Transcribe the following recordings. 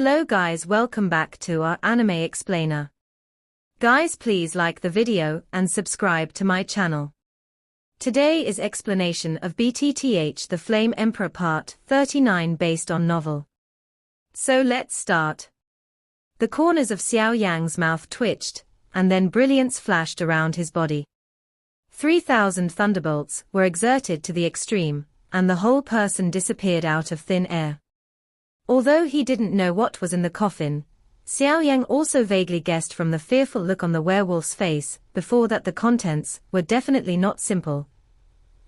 Hello guys, welcome back to our anime explainer. Guys, please like the video and subscribe to my channel. Today is explanation of BTTH The Flame Emperor Part 39 based on novel. So let's start. The corners of Xiao Yan's mouth twitched, and then brilliance flashed around his body. 3,000 thunderbolts were exerted to the extreme, and the whole person disappeared out of thin air. Although he didn't know what was in the coffin, Xiao Yan also vaguely guessed from the fearful look on the werewolf's face before that the contents were definitely not simple.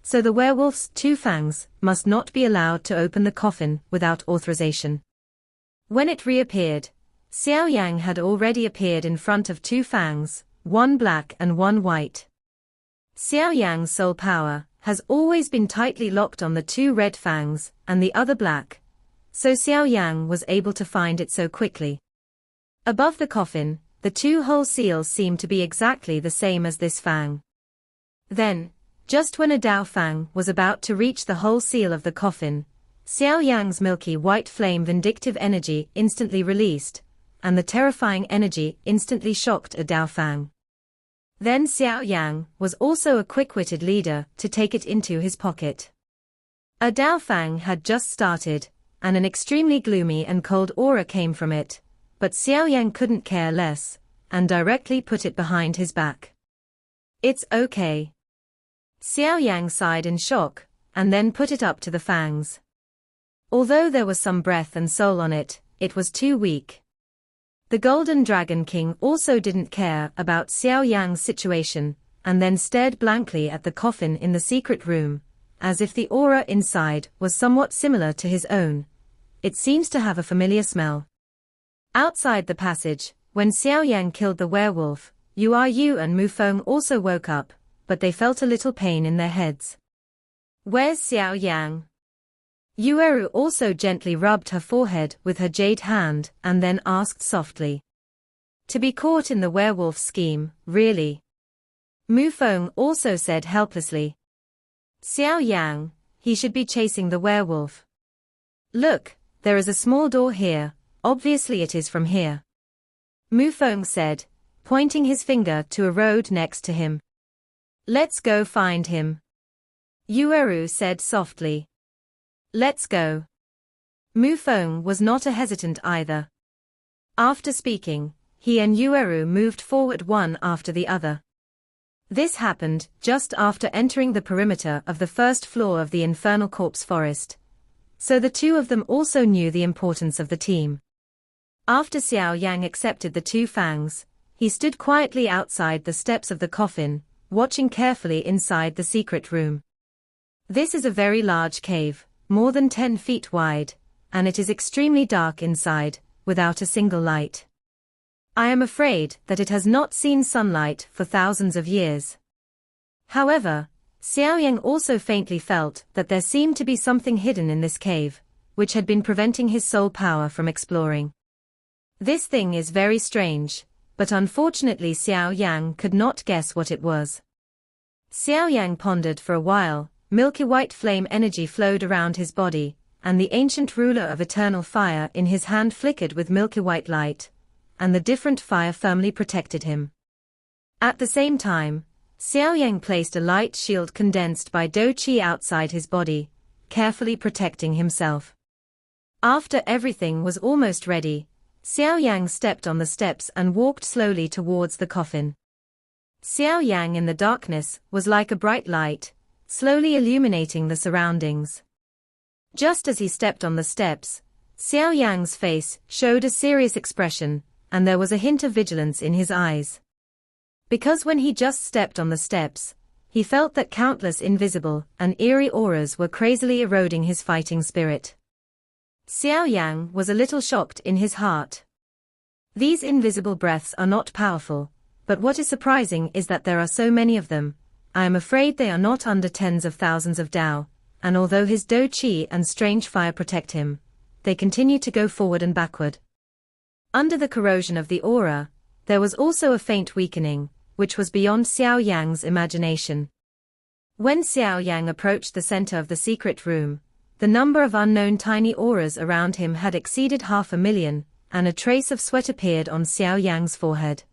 So the werewolf's two fangs must not be allowed to open the coffin without authorization. When it reappeared, Xiao Yan had already appeared in front of two fangs, one black and one white. Xiao Yan's soul power has always been tightly locked on the two red fangs and the other black, so Xiao Yan was able to find it so quickly. Above the coffin, the two whole seals seemed to be exactly the same as this fang. Then, just when a Dao fang was about to reach the whole seal of the coffin, Xiao Yan's milky white flame vindictive energy instantly released, and the terrifying energy instantly shocked a Dao fang. Then Xiao Yan was also a quick-witted leader to take it into his pocket. A Dao fang had just started, and an extremely gloomy and cold aura came from it, but Xiao Yan couldn't care less, and directly put it behind his back. It's okay. Xiao Yan sighed in shock, and then put it up to the fangs. Although there was some breath and soul on it, it was too weak. The Golden Dragon King also didn't care about Xiao Yan's situation, and then stared blankly at the coffin in the secret room, as if the aura inside was somewhat similar to his own. It seems to have a familiar smell. Outside the passage, when Xiao Yan killed the werewolf, Yu and Mu Feng also woke up, but they felt a little pain in their heads. Where's Xiao Yan? Yu also gently rubbed her forehead with her jade hand and then asked softly. To be caught in the werewolf scheme, really? Mu Feng also said helplessly. Xiao Yan, he should be chasing the werewolf. Look, there is a small door here, obviously it is from here. Mu Feng said, pointing his finger to a road next to him. Let's go find him. Yu said softly. Let's go. Mu Feng was not a hesitant either. After speaking, he and Yu moved forward one after the other. This happened just after entering the perimeter of the first floor of the Infernal Corpse Forest, so the two of them also knew the importance of the team. After Xiao Yan accepted the two fangs, he stood quietly outside the steps of the coffin, watching carefully inside the secret room. This is a very large cave, more than 10 feet wide, and it is extremely dark inside, without a single light. I am afraid that it has not seen sunlight for thousands of years. However, Xiao Yan also faintly felt that there seemed to be something hidden in this cave, which had been preventing his soul power from exploring. This thing is very strange, but unfortunately Xiao Yan could not guess what it was. Xiao Yan pondered for a while. Milky white flame energy flowed around his body, and the ancient ruler of eternal fire in his hand flickered with milky white light, and the different fire firmly protected him. At the same time, Xiao Yan placed a light shield condensed by Do Qi outside his body, carefully protecting himself. After everything was almost ready, Xiao Yan stepped on the steps and walked slowly towards the coffin. Xiao Yan in the darkness was like a bright light, slowly illuminating the surroundings. Just as he stepped on the steps, Xiao Yan's face showed a serious expression, and there was a hint of vigilance in his eyes. Because when he just stepped on the steps, he felt that countless invisible and eerie auras were crazily eroding his fighting spirit. Xiao Yan was a little shocked in his heart. These invisible breaths are not powerful, but what is surprising is that there are so many of them. I am afraid they are not under tens of thousands of Dao, and although his Do Qi and strange fire protect him, they continue to go forward and backward. Under the corrosion of the aura, there was also a faint weakening, which was beyond Xiao Yan's imagination. When Xiao Yan approached the center of the secret room, the number of unknown tiny auras around him had exceeded 500,000, and a trace of sweat appeared on Xiao Yang's forehead.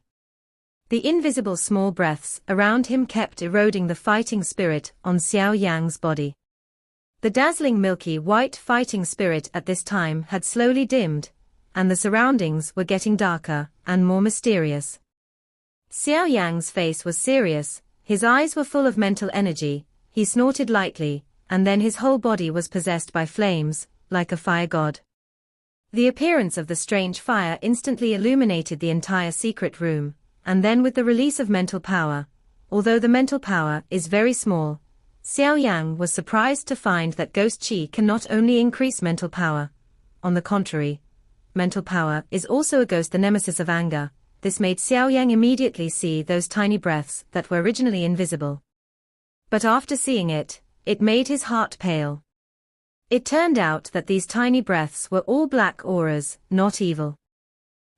The invisible small breaths around him kept eroding the fighting spirit on Xiao Yang's body. The dazzling milky white fighting spirit at this time had slowly dimmed, and the surroundings were getting darker and more mysterious. Xiao Yang's face was serious, his eyes were full of mental energy, he snorted lightly, and then his whole body was possessed by flames, like a fire god. The appearance of the strange fire instantly illuminated the entire secret room, and then with the release of mental power, although the mental power is very small, Xiao Yang was surprised to find that ghost qi can not only increase mental power. On the contrary, mental power is also a ghost, the nemesis of anger. This made Xiao Yang immediately see those tiny breaths that were originally invisible. But after seeing it, it made his heart pale. It turned out that these tiny breaths were all black auras, not evil.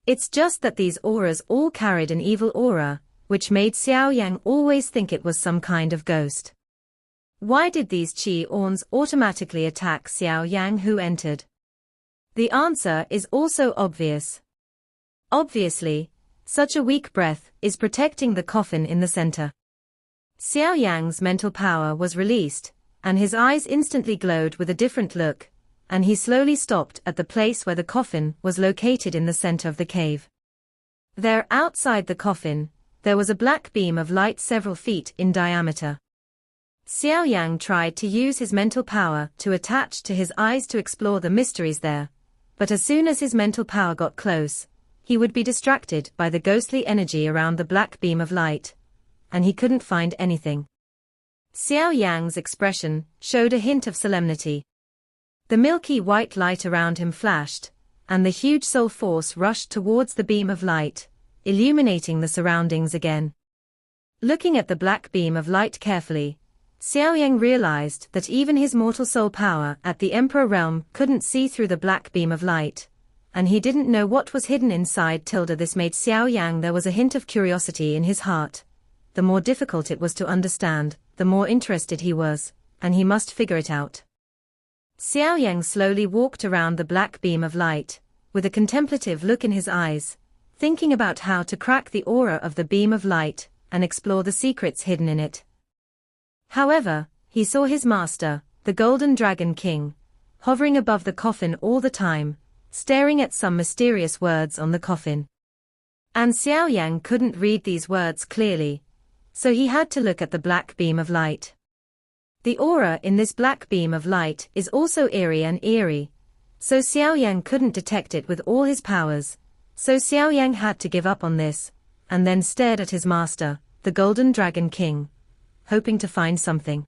It's just that these auras all carried an evil aura, which made Xiao Yang always think it was some kind of ghost. Why did these qi orns automatically attack Xiao Yang who entered? The answer is also obvious. Obviously, such a weak breath is protecting the coffin in the center. Xiao Yang's mental power was released, and his eyes instantly glowed with a different look, and he slowly stopped at the place where the coffin was located in the center of the cave. There, outside the coffin, there was a black beam of light several feet in diameter. Xiao Yang tried to use his mental power to attach to his eyes to explore the mysteries there, but as soon as his mental power got close, he would be distracted by the ghostly energy around the black beam of light, and he couldn't find anything. Xiao Yang's expression showed a hint of solemnity. The milky white light around him flashed, and the huge soul force rushed towards the beam of light, illuminating the surroundings again. Looking at the black beam of light carefully, Xiao Yang realized that even his mortal soul power at the Emperor realm couldn't see through the black beam of light, and he didn't know what was hidden inside. This made Xiao Yang there was a hint of curiosity in his heart. The more difficult it was to understand, the more interested he was, and he must figure it out. Xiao Yang slowly walked around the black beam of light, with a contemplative look in his eyes, thinking about how to crack the aura of the beam of light, and explore the secrets hidden in it. However, he saw his master, the Golden Dragon King, hovering above the coffin all the time, staring at some mysterious words on the coffin. And Xiao Yang couldn't read these words clearly, so he had to look at the black beam of light. The aura in this black beam of light is also eerie, so Xiao Yang couldn't detect it with all his powers, so Xiao Yang had to give up on this, and then stared at his master, the Golden Dragon King, hoping to find something.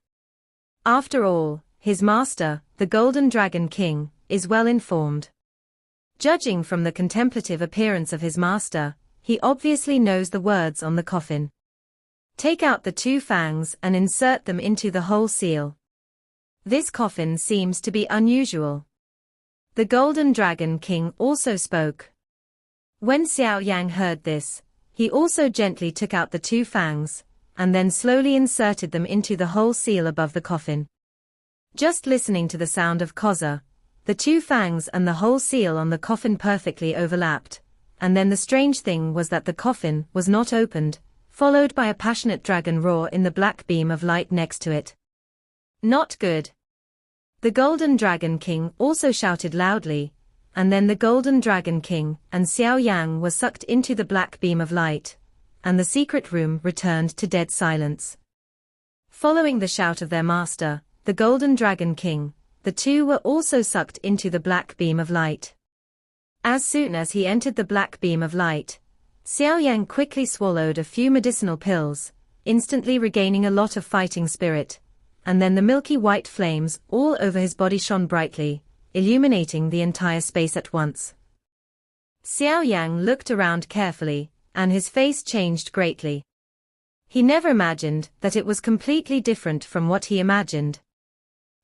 After all, his master, the Golden Dragon King, is well informed. Judging from the contemplative appearance of his master, he obviously knows the words on the coffin. Take out the two fangs and insert them into the whole seal. This coffin seems to be unusual. The Golden Dragon King also spoke. When Xiao Yang heard this, he also gently took out the two fangs, and then slowly inserted them into the whole seal above the coffin. Just listening to the sound of Koza, the two fangs and the whole seal on the coffin perfectly overlapped, and then the strange thing was that the coffin was not opened, followed by a passionate dragon roar in the black beam of light next to it. Not good. The Golden Dragon King also shouted loudly, and then the Golden Dragon King and Xiao Yang were sucked into the black beam of light, and the secret room returned to dead silence. Following the shout of their master, the Golden Dragon King, the two were also sucked into the black beam of light. As soon as he entered the black beam of light, Xiao Yang quickly swallowed a few medicinal pills, instantly regaining a lot of fighting spirit, and then the milky white flames all over his body shone brightly, illuminating the entire space at once. Xiao Yang looked around carefully, and his face changed greatly. He never imagined that it was completely different from what he imagined.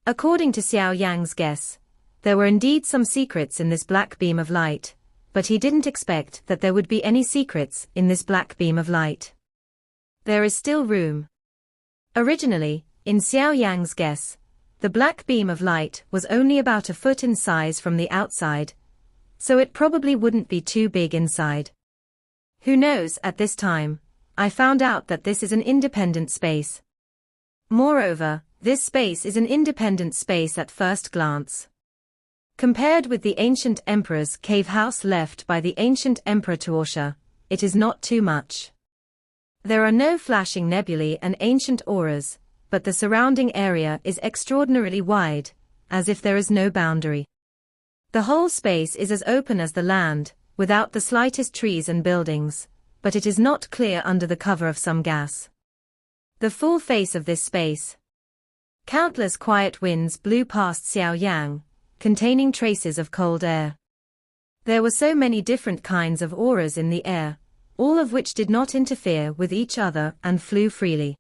According to Xiao Yang's guess, there were indeed some secrets in this black beam of light, but he didn't expect that there would be any secrets in this black beam of light. There is still room. Originally, in Xiao Yang's guess, the black beam of light was only about a foot in size from the outside, so it probably wouldn't be too big inside. Who knows, at this time, I found out that this is an independent space. Moreover, this space is an independent space at first glance. Compared with the ancient emperor's cave house left by the ancient emperor Tuosha, it is not too much. There are no flashing nebulae and ancient auras, but the surrounding area is extraordinarily wide, as if there is no boundary. The whole space is as open as the land, without the slightest trees and buildings, but it is not clear under the cover of some gas. The full face of this space. Countless quiet winds blew past Xiao Yang, containing traces of cold air. There were so many different kinds of auras in the air, all of which did not interfere with each other and flew freely.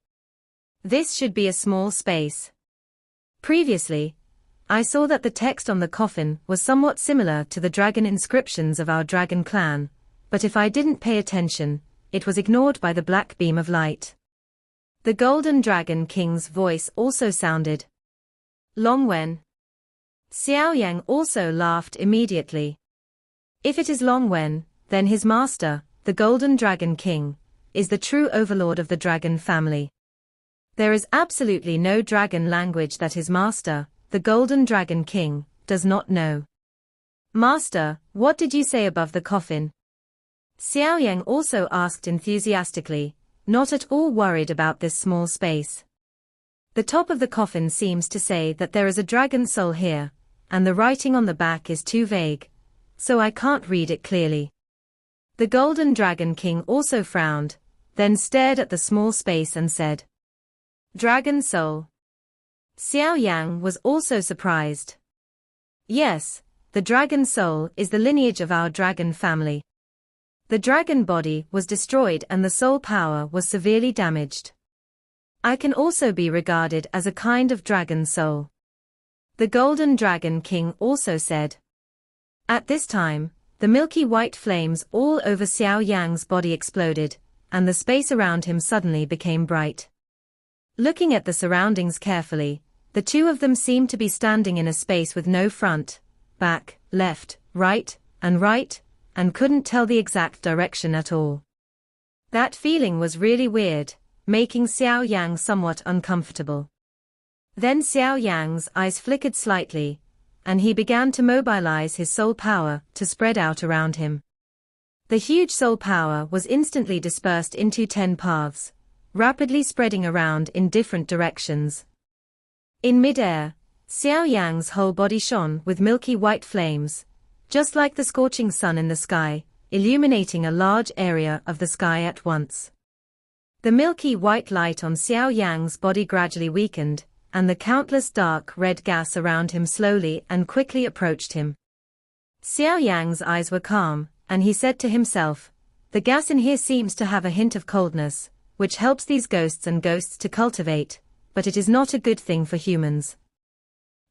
This should be a small space. Previously, I saw that the text on the coffin was somewhat similar to the dragon inscriptions of our dragon clan, but if I didn't pay attention, it was ignored by the black beam of light. The Golden Dragon King's voice also sounded. Long Wen. Xiao Yang also laughed immediately. If it is Long Wen, then his master, the Golden Dragon King, is the true overlord of the dragon family. There is absolutely no dragon language that his master, the Golden Dragon King, does not know. Master, what did you say above the coffin? Xiao Yang also asked enthusiastically, not at all worried about this small space. The top of the coffin seems to say that there is a dragon soul here, and the writing on the back is too vague, so I can't read it clearly. The Golden Dragon King also frowned, then stared at the small space and said, Dragon soul. Xiao Yang was also surprised. Yes, the dragon soul is the lineage of our dragon family. The dragon body was destroyed and the soul power was severely damaged. I can also be regarded as a kind of dragon soul. The Golden Dragon King also said. At this time, the milky white flames all over Xiao Yang's body exploded, and the space around him suddenly became bright. Looking at the surroundings carefully, the two of them seemed to be standing in a space with no front, back, left, and couldn't tell the exact direction at all. That feeling was really weird, making Xiao Yang somewhat uncomfortable. Then Xiao Yang's eyes flickered slightly, and he began to mobilize his soul power to spread out around him. The huge soul power was instantly dispersed into 10 paths, rapidly spreading around in different directions. In mid-air, Xiao Yang's whole body shone with milky white flames, just like the scorching sun in the sky, illuminating a large area of the sky at once. The milky white light on Xiao Yang's body gradually weakened, and the countless dark red gas around him slowly and quickly approached him. Xiao Yang's eyes were calm, and he said to himself, the gas in here seems to have a hint of coldness, which helps these ghosts to cultivate, but it is not a good thing for humans.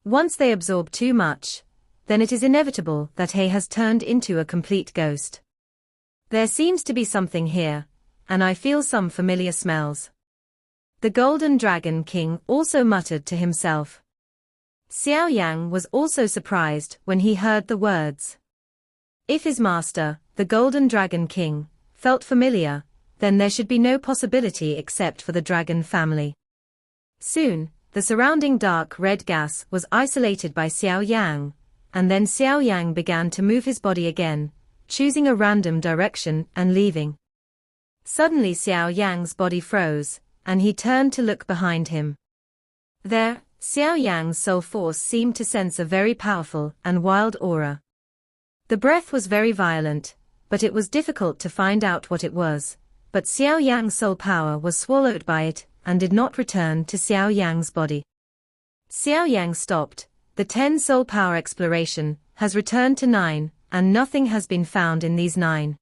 Once they absorb too much, then it is inevitable that he has turned into a complete ghost. There seems to be something here, and I feel some familiar smells. The Golden Dragon King also muttered to himself. Xiao Yang was also surprised when he heard the words. If his master, the Golden Dragon King, felt familiar, then there should be no possibility except for the dragon family. Soon, the surrounding dark red gas was isolated by Xiao Yang, and then Xiao Yang began to move his body again, choosing a random direction and leaving. Suddenly Xiao Yang's body froze, and he turned to look behind him. There, Xiao Yang's soul force seemed to sense a very powerful and wild aura. The breath was very violent, but it was difficult to find out what it was, but Xiao Yang's soul power was swallowed by it, and did not return to Xiao Yang's body. Xiao Yang stopped. The 10 soul power exploration has returned to 9, and nothing has been found in these 9.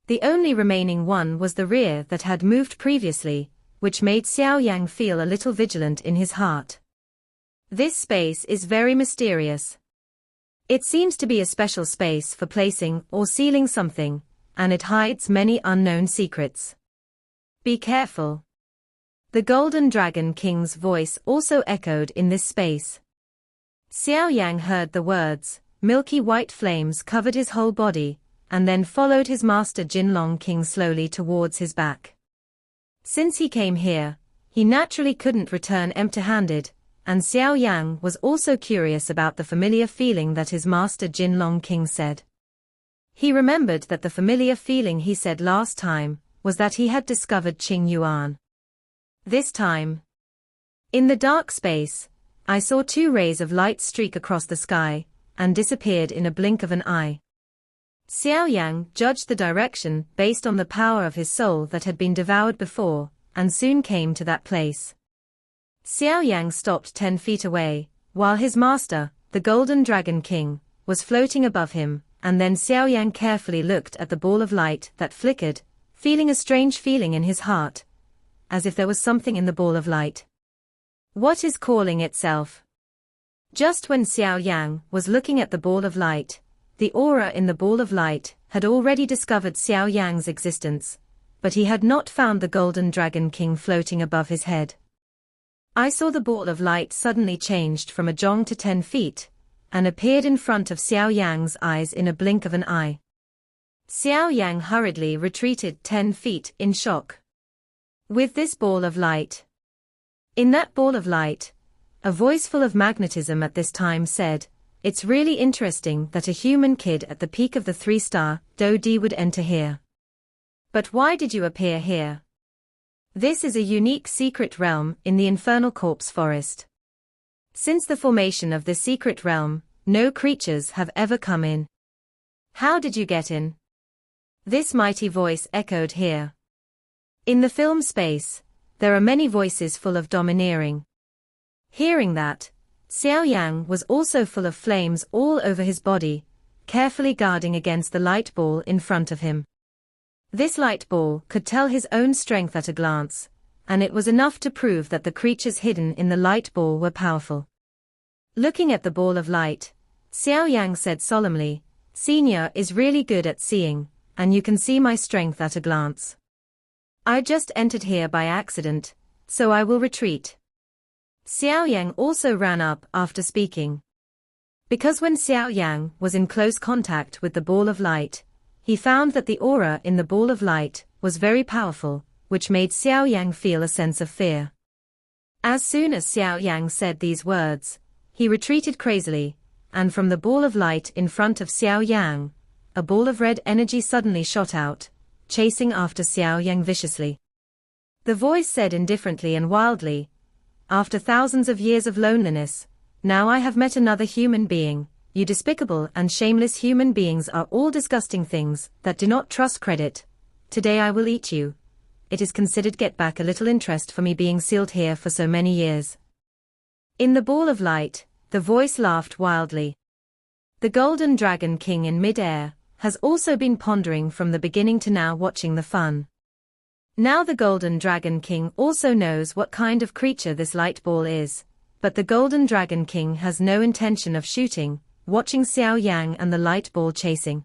The only remaining one was the rear that had moved previously, which made Xiao Yang feel a little vigilant in his heart. This space is very mysterious. It seems to be a special space for placing or sealing something, and it hides many unknown secrets. Be careful. The Golden Dragon King's voice also echoed in this space. Xiao Yang heard the words, milky white flames covered his whole body, and then followed his master Jinlong King slowly towards his back. Since he came here, he naturally couldn't return empty-handed, and Xiao Yan was also curious about the familiar feeling that his master Jinlong King said. He remembered that the familiar feeling he said last time was that he had discovered Qing Yuan. This time, in the dark space, I saw 2 rays of light streak across the sky and disappeared in a blink of an eye. Xiao Yan judged the direction based on the power of his soul that had been devoured before, and soon came to that place. Xiao Yan stopped 10 feet away, while his master, the Golden Dragon King, was floating above him, and then Xiao Yan carefully looked at the ball of light that flickered, feeling a strange feeling in his heart, as if there was something in the ball of light. What is calling itself? Just when Xiao Yan was looking at the ball of light, the aura in the ball of light had already discovered Xiao Yan's existence, but he had not found the Golden Dragon King floating above his head. I saw the ball of light suddenly changed from a jong to 10 feet, and appeared in front of Xiao Yan's eyes in a blink of an eye. Xiao Yan hurriedly retreated 10 feet in shock. With this ball of light. In that ball of light, a voice full of magnetism at this time said, "It's really interesting that a human kid at the peak of the 3-star Do Di would enter here. But why did you appear here? This is a unique secret realm in the Infernal Corpse Forest. Since the formation of this secret realm, no creatures have ever come in. How did you get in?" This mighty voice echoed here. In the film space, there are many voices full of domineering. Hearing that, Xiao Yan was also full of flames all over his body, carefully guarding against the light ball in front of him. This light ball could tell his own strength at a glance, and it was enough to prove that the creatures hidden in the light ball were powerful. Looking at the ball of light, Xiao Yan said solemnly, "Senior is really good at seeing, and you can see my strength at a glance. I just entered here by accident, so I will retreat." Xiao Yan also ran up after speaking. Because when Xiao Yan was in close contact with the ball of light, he found that the aura in the ball of light was very powerful, which made Xiao Yan feel a sense of fear. As soon as Xiao Yan said these words, he retreated crazily, and from the ball of light in front of Xiao Yan, a ball of red energy suddenly shot out, chasing after Xiao Yan viciously. The voice said indifferently and wildly, "After thousands of years of loneliness, now I have met another human being. You despicable and shameless human beings are all disgusting things that do not trust credit. Today I will eat you. It is considered get back a little interest for me being sealed here for so many years." In the ball of light, the voice laughed wildly. The Golden Dragon King in mid-air has also been pondering from the beginning to now, watching the fun. Now the Golden Dragon King also knows what kind of creature this light ball is, but the Golden Dragon King has no intention of shooting, watching Xiao Yan and the light ball chasing.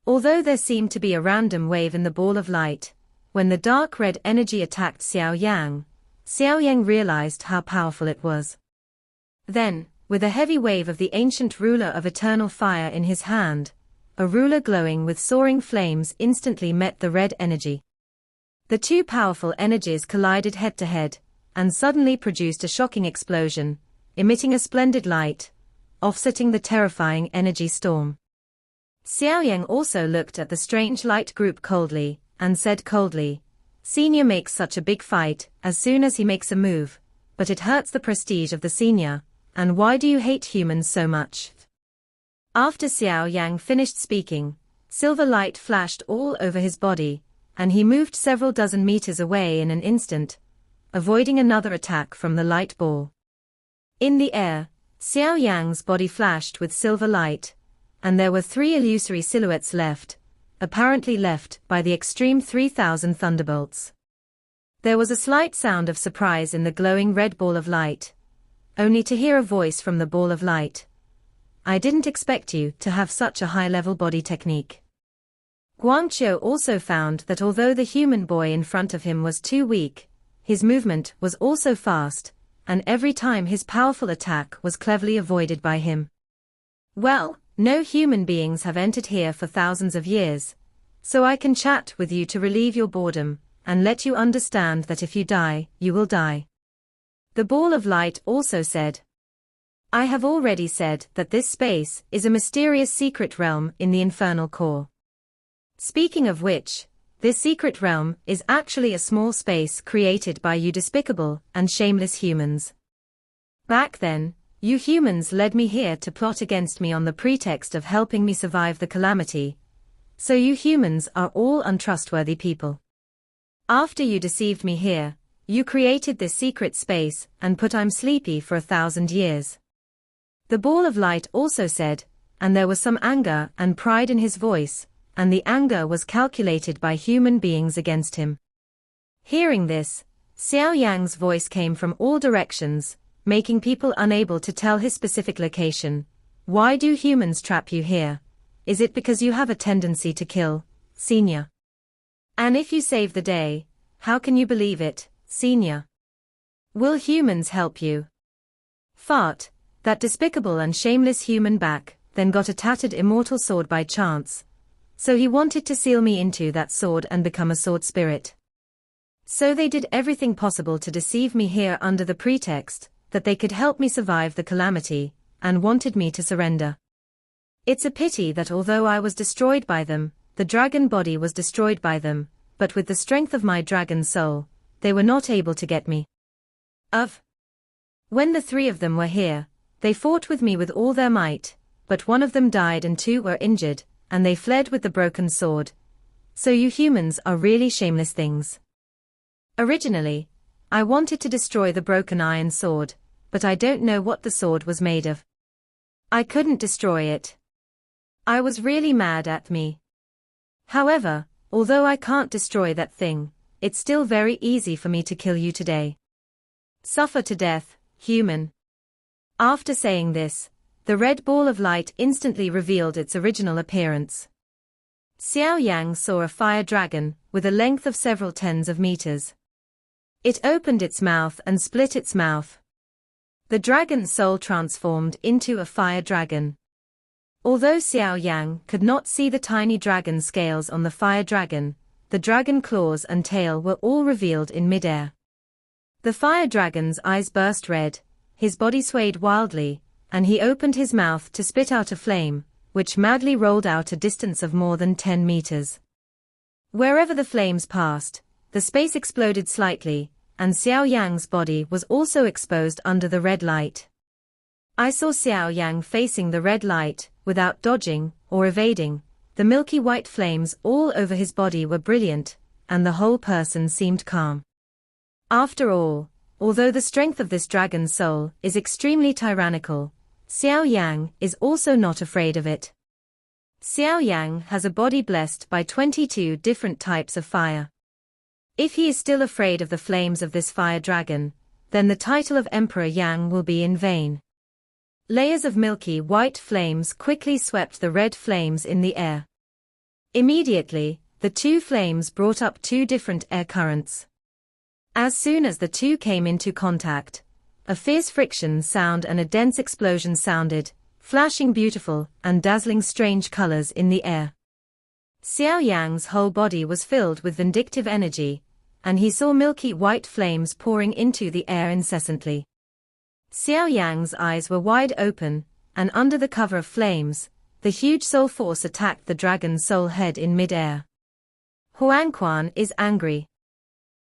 Although there seemed to be a random wave in the ball of light, when the dark red energy attacked Xiao Yan realized how powerful it was. Then, with a heavy wave of the ancient ruler of eternal fire in his hand, a ruler glowing with soaring flames instantly met the red energy. The 2 powerful energies collided head-to-head, and suddenly produced a shocking explosion, emitting a splendid light, offsetting the terrifying energy storm. Xiao Yan also looked at the strange light group coldly, and said coldly, "Senior makes such a big fight as soon as he makes a move, but it hurts the prestige of the senior, and why do you hate humans so much?" After Xiao Yan finished speaking, silver light flashed all over his body, and he moved several dozen meters away in an instant, avoiding another attack from the light ball. In the air, Xiao Yan's body flashed with silver light, and there were 3 illusory silhouettes left, apparently left by the extreme 3,000 thunderbolts. There was a slight sound of surprise in the glowing red ball of light, only to hear a voice from the ball of light. "I didn't expect you to have such a high-level body technique." Guangqiu also found that although the human boy in front of him was too weak, his movement was also fast, and every time his powerful attack was cleverly avoided by him. "Well, No human beings have entered here for thousands of years, so I can chat with you to relieve your boredom, and let you understand that if you die, you will die. The ball of light also said, I have already said that this space is a mysterious secret realm in the infernal core. Speaking of which, this secret realm is actually a small space created by you despicable and shameless humans. Back then, you humans led me here to plot against me on the pretext of helping me survive the calamity, so you humans are all untrustworthy people. After you deceived me here, you created this secret space and put I'm sleepy for 1,000 years. The ball of light also said, and there was some anger and pride in his voice, and the anger was calculated by human beings against him. Hearing this, Xiao Yan's voice came from all directions, making people unable to tell his specific location. Why do humans trap you here? Is it because you have a tendency to kill, Senior? And if you save the day, how can you believe it, Senior? Will humans help you? Fart, that despicable and shameless human back, then got a tattered immortal sword by chance. So he wanted to seal me into that sword and become a sword spirit. So they did everything possible to deceive me here under the pretext that they could help me survive the calamity, and wanted me to surrender. It's a pity that although I was destroyed by them, the dragon body was destroyed by them, but with the strength of my dragon soul, they were not able to get me. When the 3 of them were here, they fought with me with all their might, but 1 of them died and 2 were injured, and they fled with the broken sword. So you humans are really shameless things. Originally, I wanted to destroy the broken iron sword, but I don't know what the sword was made of. I couldn't destroy it. I was really mad at me. However, although I can't destroy that thing, it's still very easy for me to kill you today. Suffer to death, human. After saying this, the red ball of light instantly revealed its original appearance. Xiao Yang saw a fire dragon, with a length of several tens of meters. It opened its mouth and split its mouth. The dragon's soul transformed into a fire dragon. Although Xiao Yang could not see the tiny dragon scales on the fire dragon, the dragon claws and tail were all revealed in midair. The fire dragon's eyes burst red, his body swayed wildly, and he opened his mouth to spit out a flame, which madly rolled out a distance of more than 10 meters. Wherever the flames passed, the space exploded slightly, and Xiao Yang's body was also exposed under the red light. I saw Xiao Yang facing the red light, without dodging or evading. The milky white flames all over his body were brilliant, and the whole person seemed calm. After all, although the strength of this dragon's soul is extremely tyrannical, Xiao Yang is also not afraid of it. Xiao Yang has a body blessed by 22 different types of fire. If he is still afraid of the flames of this fire dragon, then the title of Emperor Yang will be in vain. Layers of milky white flames quickly swept the red flames in the air. Immediately, the 2 flames brought up 2 different air currents. As soon as the 2 came into contact, a fierce friction sound and a dense explosion sounded, flashing beautiful and dazzling strange colors in the air. Xiao Yang's whole body was filled with vindictive energy, and he saw milky white flames pouring into the air incessantly. Xiao Yang's eyes were wide open, and under the cover of flames, the huge soul force attacked the dragon's soul head in mid-air. Huangquan is angry.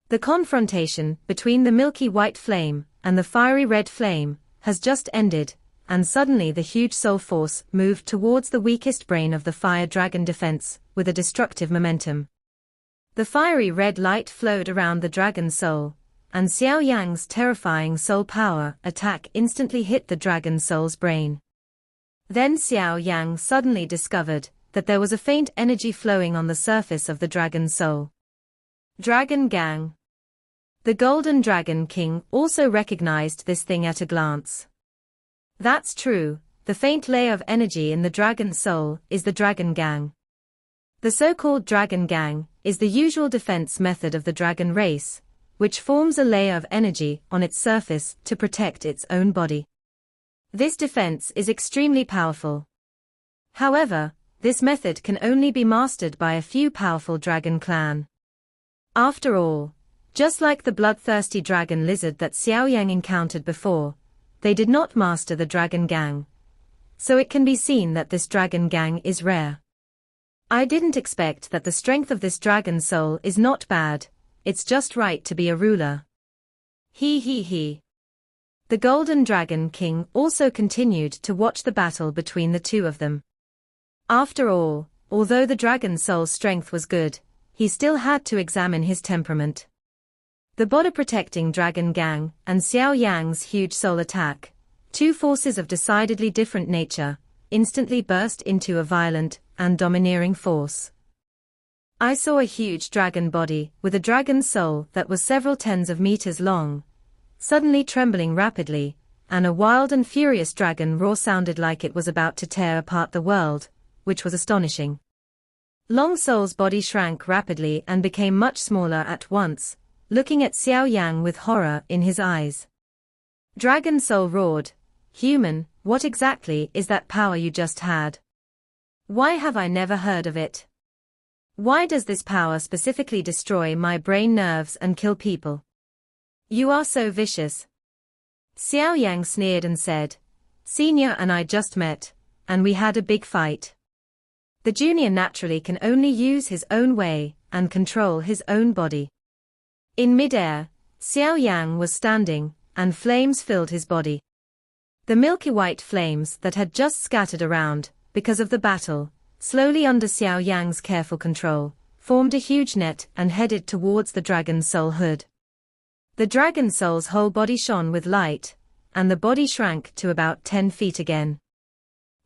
The confrontation between the milky white flame and the fiery red flame has just ended, and suddenly the huge soul force moved towards the weakest brain of the fire dragon defense, with a destructive momentum. The fiery red light flowed around the dragon's soul, and Xiao Yang's terrifying soul power attack instantly hit the dragon's soul's brain. Then Xiao Yang suddenly discovered that there was a faint energy flowing on the surface of the dragon's soul. Dragon Gang. The Golden Dragon King also recognized this thing at a glance. That's true, the faint layer of energy in the dragon's soul is the Dragon Gang. The so-called Dragon Gang is the usual defense method of the dragon race, which forms a layer of energy on its surface to protect its own body. This defense is extremely powerful. However, this method can only be mastered by a few powerful dragon clan. After all, just like the bloodthirsty dragon lizard that Xiao Yan encountered before, they did not master the dragon gang. So it can be seen that this dragon gang is rare. I didn't expect that the strength of this dragon soul is not bad, it's just right to be a ruler. He. The Golden Dragon King also continued to watch the battle between the two of them. After all, although the dragon soul's strength was good, he still had to examine his temperament. The body-protecting dragon gang and Xiao Yang's huge soul attack, two forces of decidedly different nature, instantly burst into a violent and domineering force. I saw a huge dragon body with a dragon soul that was several tens of meters long, suddenly trembling rapidly, and a wild and furious dragon roar sounded like it was about to tear apart the world, which was astonishing. Long Soul's body shrank rapidly and became much smaller at once, looking at Xiao Yang with horror in his eyes. Dragon Soul roared, "Human, what exactly is that power you just had? Why have I never heard of it? Why does this power specifically destroy my brain nerves and kill people? You are so vicious." Xiao Yang sneered and said, "Senior and I just met, and we had a big fight. The junior naturally can only use his own way and control his own body." In midair, Xiao Yang was standing, and flames filled his body. The milky white flames that had just scattered around, because of the battle, slowly under Xiao Yang's careful control, formed a huge net and headed towards the dragon soul hood. The dragon soul's whole body shone with light, and the body shrank to about 10 feet again.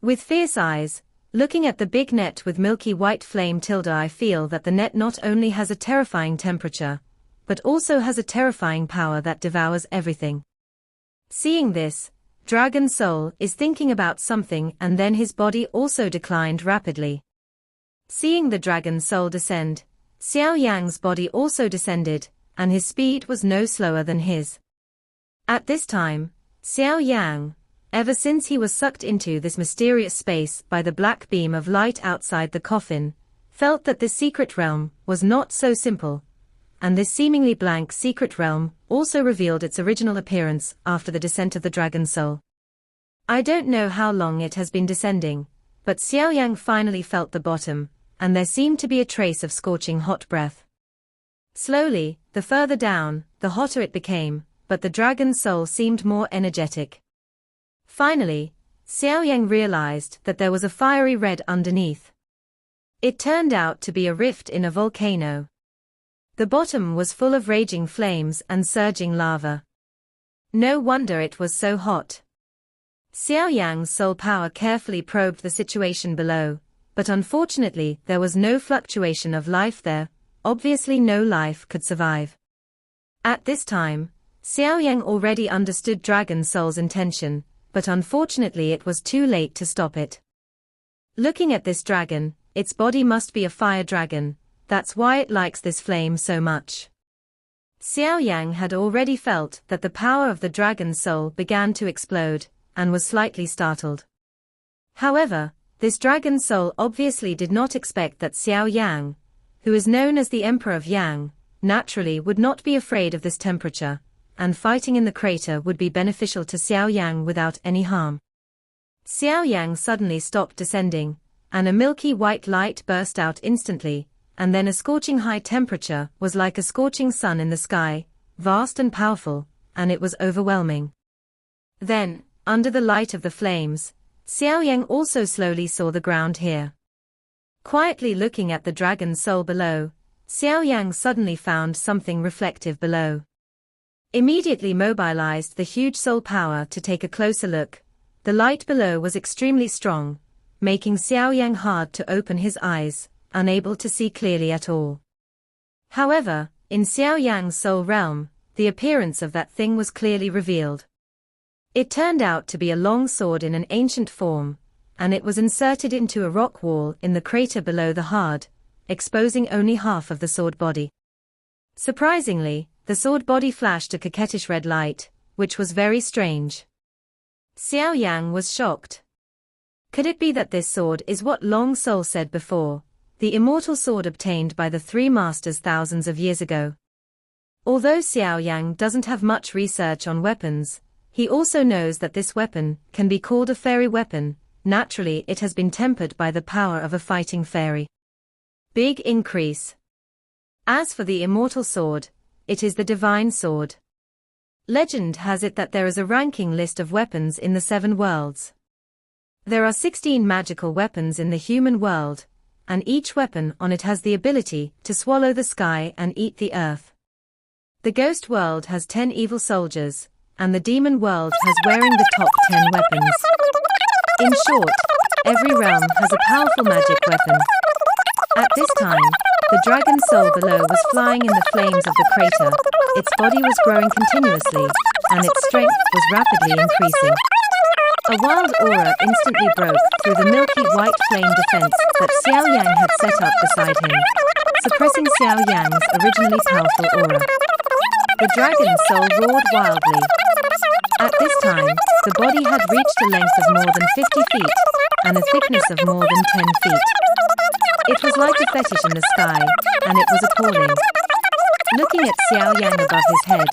With fierce eyes, looking at the big net with milky white flame, I feel that the net not only has a terrifying temperature, but also has a terrifying power that devours everything. Seeing this, Dragon Soul is thinking about something, and then his body also declined rapidly. Seeing the Dragon Soul descend, Xiao Yang's body also descended, and his speed was no slower than his. At this time, Xiao Yang, ever since he was sucked into this mysterious space by the black beam of light outside the coffin, felt that this secret realm was not so simple, and this seemingly blank secret realm also revealed its original appearance after the descent of the Dragon Soul. I don't know how long it has been descending, but Xiao Yang finally felt the bottom, and there seemed to be a trace of scorching hot breath. Slowly, the further down, the hotter it became, but the Dragon Soul seemed more energetic. Finally, Xiao Yang realized that there was a fiery red underneath. It turned out to be a rift in a volcano. The bottom was full of raging flames and surging lava. No wonder it was so hot. Xiao Yang's soul power carefully probed the situation below, but unfortunately there was no fluctuation of life there, obviously no life could survive. At this time, Xiao Yang already understood Dragon Soul's intention, but unfortunately it was too late to stop it. Looking at this dragon, its body must be a fire dragon. That's why it likes this flame so much. Xiao Yang had already felt that the power of the dragon soul began to explode, and was slightly startled. However, this dragon soul obviously did not expect that Xiao Yang, who is known as the Emperor of Yang, naturally would not be afraid of this temperature, and fighting in the crater would be beneficial to Xiao Yang without any harm. Xiao Yang suddenly stopped descending, and a milky white light burst out instantly, and then a scorching high temperature was like a scorching sun in the sky, vast and powerful, and it was overwhelming. Then, under the light of the flames, Xiao Yang also slowly saw the ground here. Quietly looking at the dragon soul below, Xiao Yang suddenly found something reflective below. Immediately mobilized the huge soul power to take a closer look. The light below was extremely strong, making Xiao Yang hard to open his eyes, unable to see clearly at all. However, in Xiao Yang's soul realm, the appearance of that thing was clearly revealed. It turned out to be a long sword in an ancient form, and it was inserted into a rock wall in the crater below the hard, exposing only half of the sword body. Surprisingly, the sword body flashed a coquettish red light, which was very strange. Xiao Yang was shocked. Could it be that this sword is what Long Soul said before, the immortal sword obtained by the three masters thousands of years ago? Although Xiao Yan doesn't have much research on weapons, he also knows that this weapon can be called a fairy weapon. Naturally, it has been tempered by the power of a fighting fairy. Big increase. As for the immortal sword, it is the divine sword. Legend has it that there is a ranking list of weapons in the 7 worlds. There are 16 magical weapons in the human world, and each weapon on it has the ability to swallow the sky and eat the earth. The ghost world has 10 evil soldiers, and the demon world has wearing the top 10 weapons. In short, every realm has a powerful magic weapon. At this time, the dragon soul below was flying in the flames of the crater, its body was growing continuously, and its strength was rapidly increasing. A wild aura instantly broke through the milky white flame defense that Xiao Yan had set up beside him, suppressing Xiao Yan's originally powerful aura. The dragon soul roared wildly. At this time, the body had reached a length of more than 50 feet, and a thickness of more than 10 feet. It was like a fetish in the sky, and it was appalling. Looking at Xiao Yan above his head,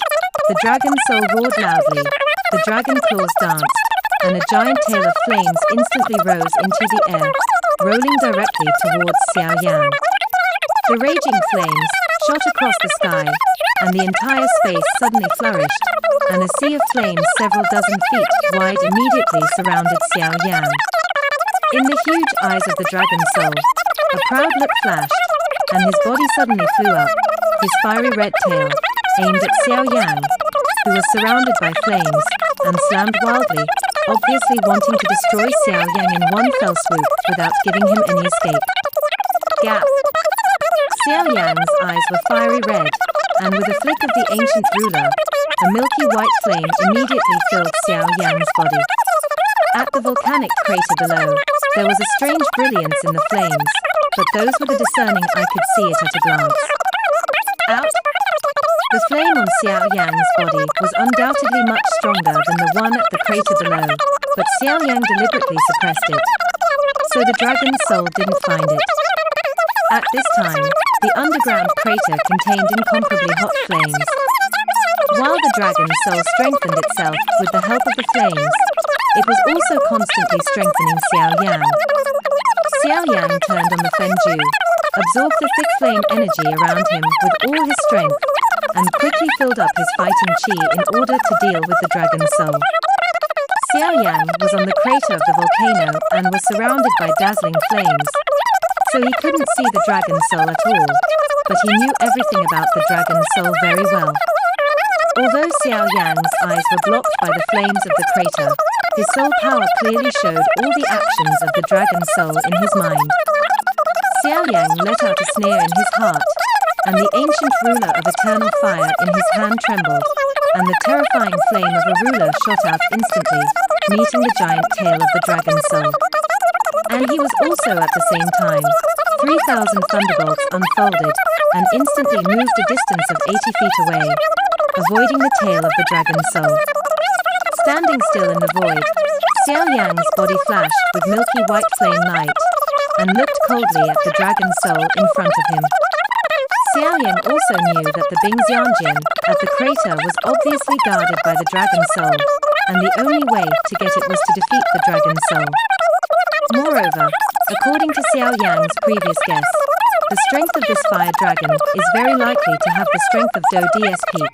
the dragon soul roared loudly, the dragon claws danced, and a giant tail of flames instantly rose into the air, rolling directly towards Xiao Yan. The raging flames shot across the sky, and the entire space suddenly flourished, and a sea of flames several dozen feet wide immediately surrounded Xiao Yan. In the huge eyes of the dragon soul, a proud look flashed, and his body suddenly flew up, his fiery red tail aimed at Xiao Yan, who was surrounded by flames, and slammed wildly, obviously wanting to destroy Xiao Yan in one fell swoop without giving him any escape. Gap. Xiao Yan's eyes were fiery red, and with a flick of the ancient ruler, a milky white flame immediately filled Xiao Yan's body. At the volcanic crater below, there was a strange brilliance in the flames, but those with a discerning eye could see it at a glance. Out! The flame on Xiao Yan's body was undoubtedly much stronger than the one at the crater below, but Xiao Yan deliberately suppressed it, so the dragon's soul didn't find it. At this time, the underground crater contained incomparably hot flames. While the dragon's soul strengthened itself with the help of the flames, it was also constantly strengthening Xiao Yan. Xiao Yan turned on the Fenju, absorbed the thick flame energy around him with all his strength, and quickly filled up his fighting chi in order to deal with the dragon's soul. Xiao Yan was on the crater of the volcano and was surrounded by dazzling flames, so he couldn't see the dragon soul at all, but he knew everything about the dragon soul very well. Although Xiao Yan's eyes were blocked by the flames of the crater, his soul power clearly showed all the actions of the dragon soul in his mind. Xiao Yan let out a sneer in his heart, and the ancient ruler of eternal fire in his hand trembled, and the terrifying flame of a ruler shot out instantly, meeting the giant tail of the dragon soul. And he was also at the same time, 3,000 thunderbolts unfolded, and instantly moved a distance of 80 feet away, avoiding the tail of the dragon soul. Standing still in the void, Xiao Yan's body flashed with milky white flame light, and looked coldly at the dragon soul in front of him. Xiao Yan also knew that the Bingxianjian at the crater was obviously guarded by the dragon soul, and the only way to get it was to defeat the dragon soul. Moreover, according to Xiao Yan's previous guess, the strength of this fire dragon is very likely to have the strength of Do DS Peak,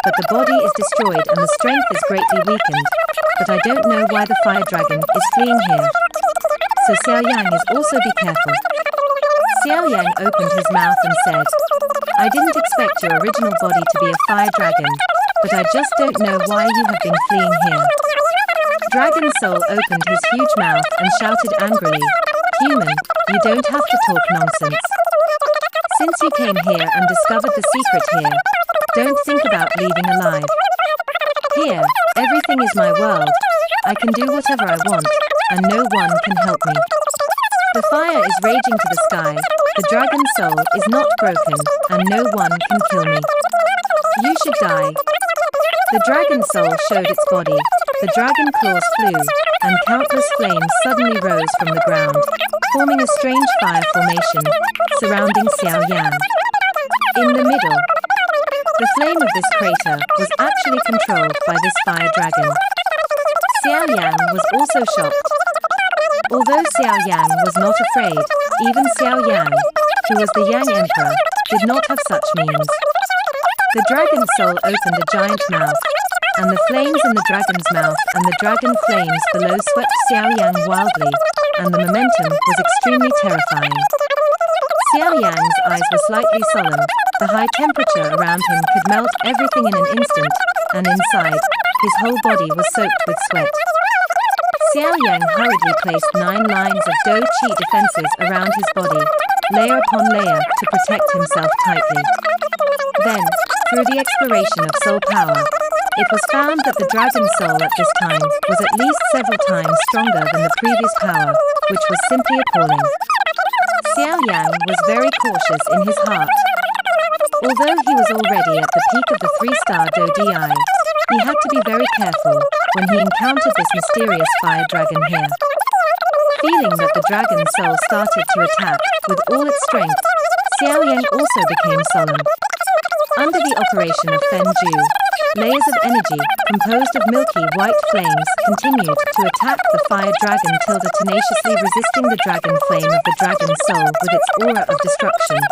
but the body is destroyed and the strength is greatly weakened, but I don't know why the fire dragon is fleeing here. So Xiao Yan is also be careful. Xiao Yan opened his mouth and said, I didn't expect your original body to be a fire dragon, but I just don't know why you have been fleeing here. Dragon Soul opened his huge mouth and shouted angrily, Human, you don't have to talk nonsense. Since you came here and discovered the secret here, don't think about leaving alive. Here, everything is my world. I can do whatever I want, and no one can help me. The fire is raging to the sky, the dragon soul is not broken, and no one can kill me. You should die. The dragon soul showed its body, the dragon claws flew, and countless flames suddenly rose from the ground, forming a strange fire formation, surrounding Xiao Yan. In the middle, the flame of this crater was actually controlled by this fire dragon. Xiao Yan was also shocked. Although Xiao Yan was not afraid, even Xiao Yan, who was the Yang Emperor, did not have such means. The dragon soul opened a giant mouth, and the flames in the dragon's mouth and the dragon flames below swept Xiao Yang wildly, and the momentum was extremely terrifying. Xiao Yang's eyes were slightly solemn, the high temperature around him could melt everything in an instant, and inside, his whole body was soaked with sweat. Xiao Yang hurriedly placed 9 lines of Do Chi defenses around his body, layer upon layer, to protect himself tightly. Then, through the exploration of soul power, it was found that the dragon soul at this time was at least several times stronger than the previous power, which was simply appalling. Xiao Yang was very cautious in his heart. Although he was already at the peak of the 3-star Do Di, he had to be very careful when he encountered this mysterious fire dragon here. Feeling that the dragon soul started to attack with all its strength, Xiao Yang also became solemn. Under the operation of Fen Ju, layers of energy, composed of milky white flames, continued to attack the fire dragon tilde tenaciously resisting the dragon flame of the dragon soul with its aura of destruction.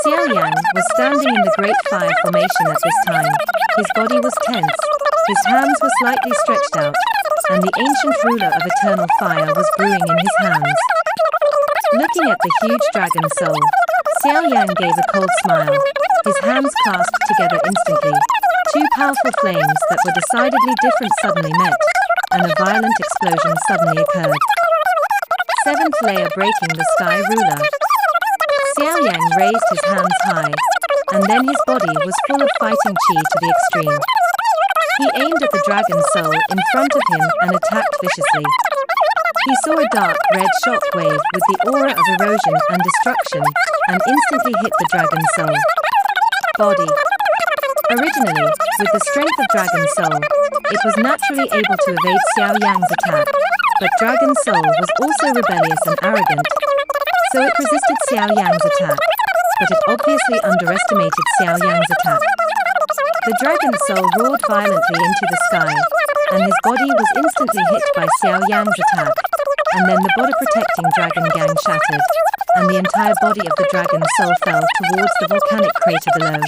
Xiao Yang was standing in the great fire formation at this time. His body was tense, his hands were slightly stretched out, and the ancient ruler of eternal fire was brewing in his hands. Looking at the huge dragon soul, Xiao Yang gave a cold smile. His hands clasped together instantly. 2 powerful flames that were decidedly different suddenly met, and a violent explosion suddenly occurred. 7th layer breaking the sky ruler. Xiao Yang raised his hands high, and then his body was full of fighting chi to the extreme. He aimed at the dragon soul in front of him and attacked viciously. He saw a dark red shock wave with the aura of erosion and destruction, and instantly hit the dragon soul. Body. Originally, with the strength of Dragon Soul, it was naturally able to evade Xiao Yang's attack, but Dragon Soul was also rebellious and arrogant, so it resisted Xiao Yang's attack, but it obviously underestimated Xiao Yang's attack. The Dragon Soul roared violently into the sky, and his body was instantly hit by Xiao Yang's attack, and then the body-protecting Dragon Gang shattered, and the entire body of the Dragon Soul fell towards the volcanic crater below.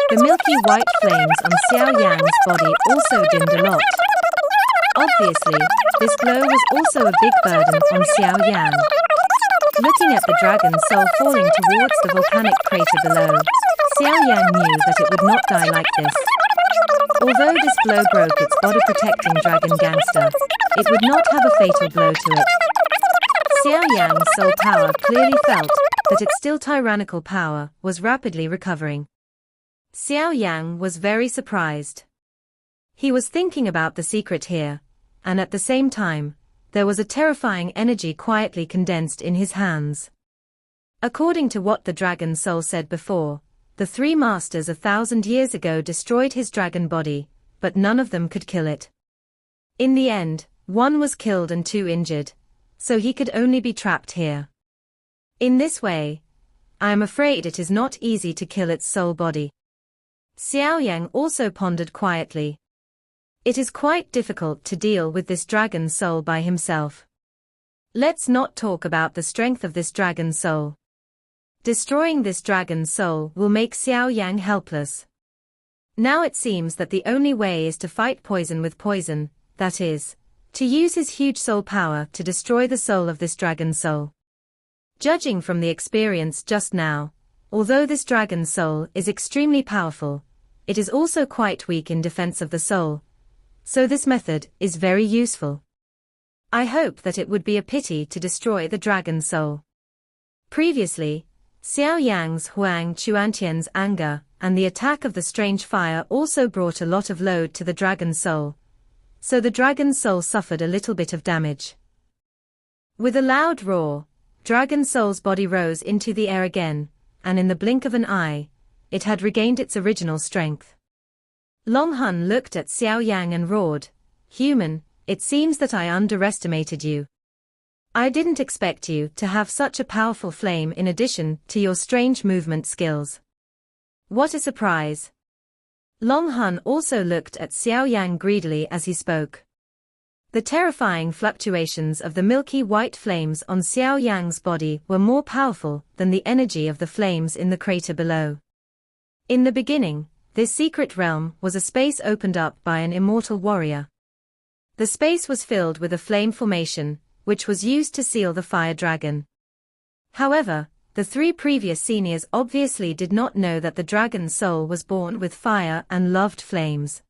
The milky white flames on Xiao Yang's body also dimmed a lot. Obviously, this blow was also a big burden on Xiao Yang. Looking at the Dragon Soul falling towards the volcanic crater below, Xiao Yang knew that it would not die like this. Although this blow broke its body-protecting dragon gangster, it would not have a fatal blow to it. Xiao Yang's soul power clearly felt that its still tyrannical power was rapidly recovering. Xiao Yang was very surprised. He was thinking about the secret here, and at the same time, there was a terrifying energy quietly condensed in his hands. According to what the Dragon Soul said before, the 3 masters 1,000 years ago destroyed his dragon body, but none of them could kill it. In the end, 1 was killed and 2 injured, so he could only be trapped here. In this way, I am afraid it is not easy to kill its soul body. Xiao Yang also pondered quietly. It is quite difficult to deal with this dragon soul by himself. Let's not talk about the strength of this dragon soul. Destroying this dragon soul will make Xiao Yang helpless. Now it seems that the only way is to fight poison with poison, that is, to use his huge soul power to destroy the soul of this dragon soul. Judging from the experience just now, although this dragon soul is extremely powerful, it is also quite weak in defense of the soul, so this method is very useful. I hope that it would be a pity to destroy the dragon soul. Previously, Xiao Yang's Huang Chuantian's anger and the attack of the strange fire also brought a lot of load to the dragon soul, so the dragon soul suffered a little bit of damage. With a loud roar, Dragon Soul's body rose into the air again, and in the blink of an eye, it had regained its original strength. Long Hun looked at Xiao Yang and roared, "Human, it seems that I underestimated you. I didn't expect you to have such a powerful flame in addition to your strange movement skills. What a surprise." Long Hun also looked at Xiao Yang greedily as he spoke. The terrifying fluctuations of the milky white flames on Xiao Yang's body were more powerful than the energy of the flames in the crater below. In the beginning, this secret realm was a space opened up by an immortal warrior. The space was filled with a flame formation, which was used to seal the fire dragon. However, the three previous seniors obviously did not know that the dragon's soul was born with fire and loved flames.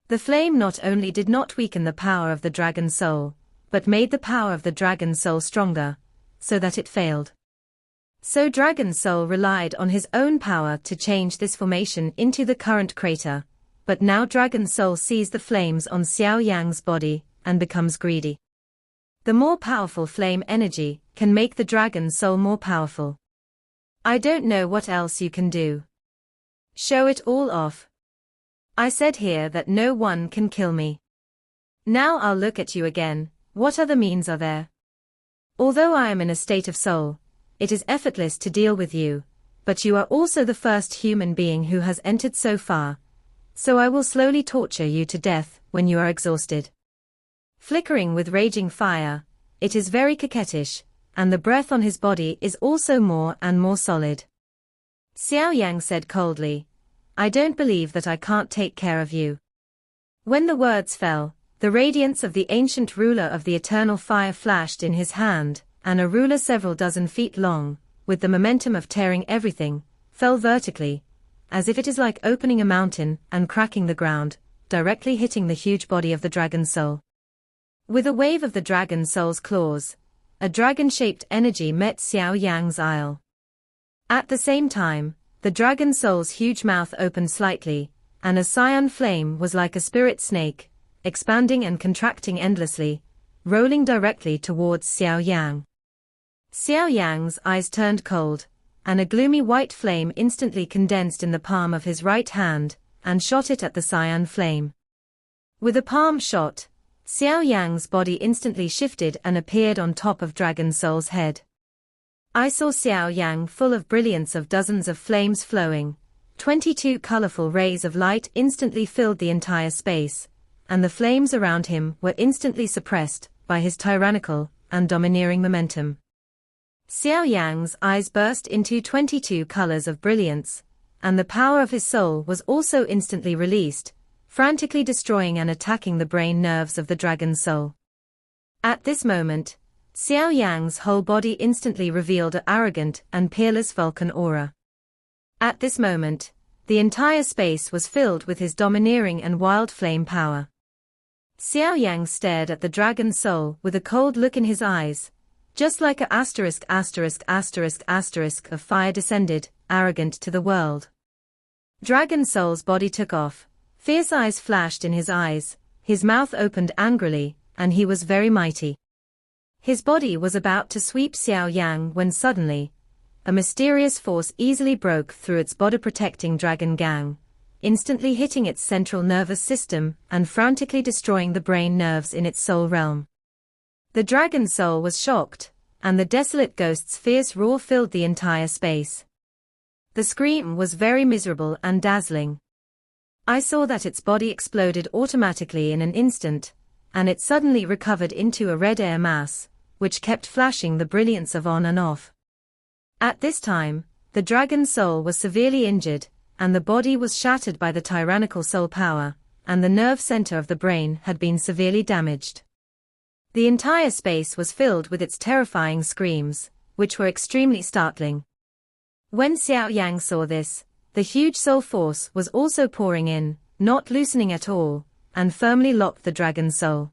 The flame not only did not weaken the power of the dragon's soul, but made the power of the dragon's soul stronger, so that it failed. So Dragon's Soul relied on his own power to change this formation into the current crater, but now Dragon's Soul sees the flames on Xiao Yang's body, and becomes greedy. The more powerful flame energy can make the Dragon's Soul more powerful. I don't know what else you can do. Show it all off. I said here that no one can kill me. Now I'll look at you again, what other means are there? Although I am in a state of soul, it is effortless to deal with you, but you are also the first human being who has entered so far, so I will slowly torture you to death when you are exhausted. Flickering with raging fire, it is very coquettish, and the breath on his body is also more and more solid. Xiao Yang said coldly, "I don't believe that I can't take care of you." When the words fell, the radiance of the ancient ruler of the eternal fire flashed in his hand, and a ruler several dozen feet long, with the momentum of tearing everything, fell vertically, as if it is like opening a mountain and cracking the ground, directly hitting the huge body of the Dragon's Soul. With a wave of the Dragon's Soul's claws, a dragon-shaped energy met Xiao Yang's isle. At the same time, the Dragon's Soul's huge mouth opened slightly, and a cyan flame was like a spirit snake, expanding and contracting endlessly, rolling directly towards Xiao Yang. Xiao Yang's eyes turned cold, and a gloomy white flame instantly condensed in the palm of his right hand, and shot it at the cyan flame. With a palm shot, Xiao Yang's body instantly shifted and appeared on top of Dragon Soul's head. I saw Xiao Yang full of brilliance of dozens of flames flowing, 22 colorful rays of light instantly filled the entire space, and the flames around him were instantly suppressed by his tyrannical and domineering momentum. Xiao Yang's eyes burst into 22 colors of brilliance, and the power of his soul was also instantly released, frantically destroying and attacking the brain nerves of the Dragon's Soul. At this moment, Xiao Yang's whole body instantly revealed an arrogant and peerless Vulcan aura. At this moment, the entire space was filled with his domineering and wild flame power. Xiao Yang stared at the Dragon's Soul with a cold look in his eyes, just like a ***** of fire descended, arrogant to the world. Dragon Soul's body took off, fierce eyes flashed in his eyes, his mouth opened angrily, and he was very mighty. His body was about to sweep Xiao Yang when suddenly, a mysterious force easily broke through its body-protecting dragon gang, instantly hitting its central nervous system and frantically destroying the brain nerves in its soul realm. The Dragon's Soul was shocked, and the desolate ghost's fierce roar filled the entire space. The scream was very miserable and dazzling. I saw that its body exploded automatically in an instant, and it suddenly recovered into a red air mass, which kept flashing the brilliance of on and off. At this time, the Dragon's Soul was severely injured, and the body was shattered by the tyrannical soul power, and the nerve center of the brain had been severely damaged. The entire space was filled with its terrifying screams, which were extremely startling. When Xiao Yang saw this, the huge soul force was also pouring in, not loosening at all, and firmly locked the Dragon's Soul.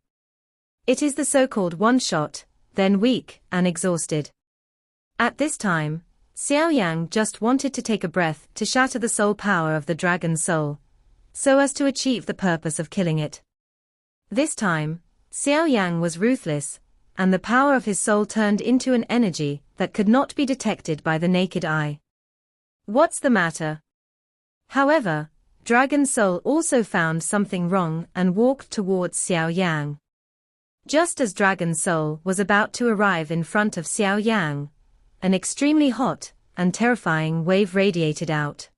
It is the so-called one-shot, then weak and exhausted. At this time, Xiao Yang just wanted to take a breath to shatter the soul power of the Dragon's Soul, so as to achieve the purpose of killing it. This time, Xiao Yang was ruthless, and the power of his soul turned into an energy that could not be detected by the naked eye. What's the matter? However, Dragon Soul also found something wrong and walked towards Xiao Yan. Just as Dragon Soul was about to arrive in front of Xiao Yan, an extremely hot and terrifying wave radiated out.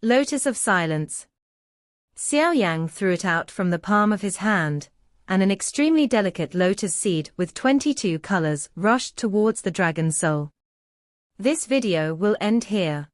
Lotus of Silence. Xiao Yan threw it out from the palm of his hand, and an extremely delicate lotus seed with 22 colors rushed towards the Dragon Soul. This video will end here.